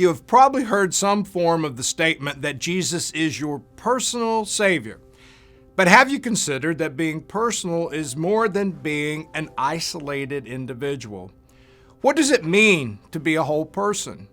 You have probably heard some form of the statement that Jesus is your personal Savior. But have you considered that being personal is more than being an isolated individual? What does it mean to be a whole person?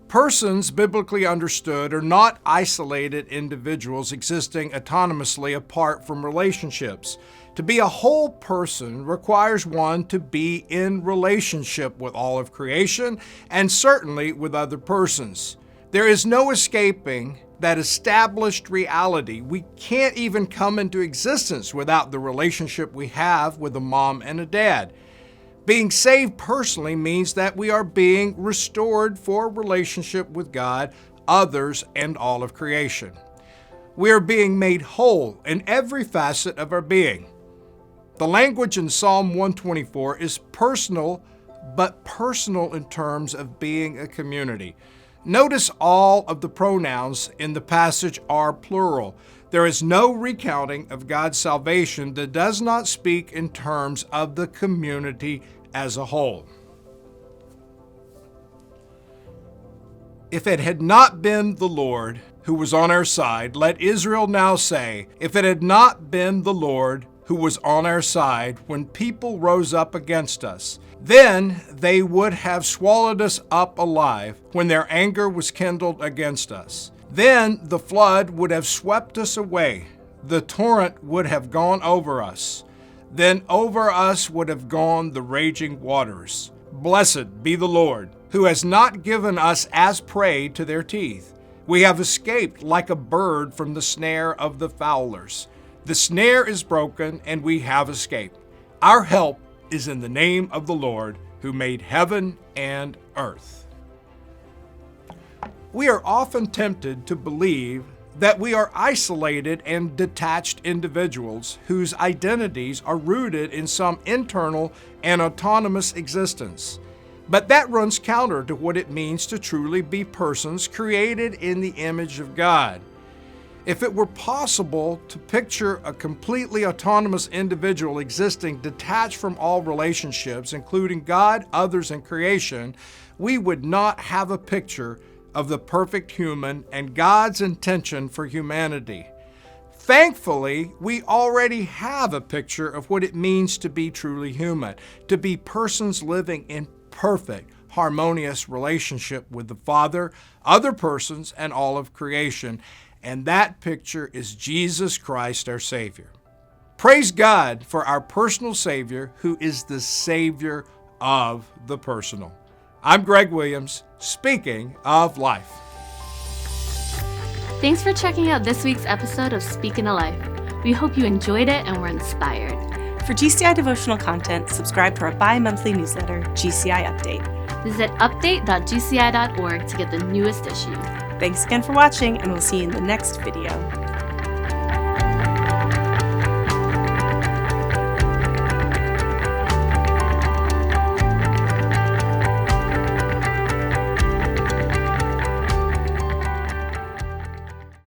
Persons, biblically understood, are not isolated individuals existing autonomously apart from relationships. To be a whole person requires one to be in relationship with all of creation and certainly with other persons. There is no escaping that established reality. We can't even come into existence without the relationship we have with a mom and a dad. Being saved personally means that we are being restored for relationship with God, others, and all of creation. We are being made whole in every facet of our being. The language in Psalm 124 is personal, but personal in terms of being a community. Notice all of the pronouns in the passage are plural. There is no recounting of God's salvation that does not speak in terms of the community as a whole. If it had not been the Lord who was on our side, let Israel now say, if it had not been the Lord who was on our side when people rose up against us, then they would have swallowed us up alive when their anger was kindled against us. Then the flood would have swept us away. The torrent would have gone over us. Then over us would have gone the raging waters. Blessed be the Lord, who has not given us as prey to their teeth. We have escaped like a bird from the snare of the fowlers. The snare is broken, and we have escaped. Our help is in the name of the Lord, who made heaven and earth. We are often tempted to believe that we are isolated and detached individuals whose identities are rooted in some internal and autonomous existence. But that runs counter to what it means to truly be persons created in the image of God. If it were possible to picture a completely autonomous individual existing detached from all relationships, including God, others, and creation, we would not have a picture of the perfect human and God's intention for humanity. Thankfully, we already have a picture of what it means to be truly human, to be persons living in perfect, harmonious relationship with the Father, other persons, and all of creation. And that picture is Jesus Christ, our Savior. Praise God for our personal Savior, who is the Savior of the personal. I'm Greg Williams, speaking of life. Thanks for checking out this week's episode of Speaking of Life. We hope you enjoyed it and were inspired. For GCI devotional content, subscribe to our bi-monthly newsletter, GCI Update. Visit update.gci.org to get the newest issue. Thanks again for watching, and we'll see you in the next video.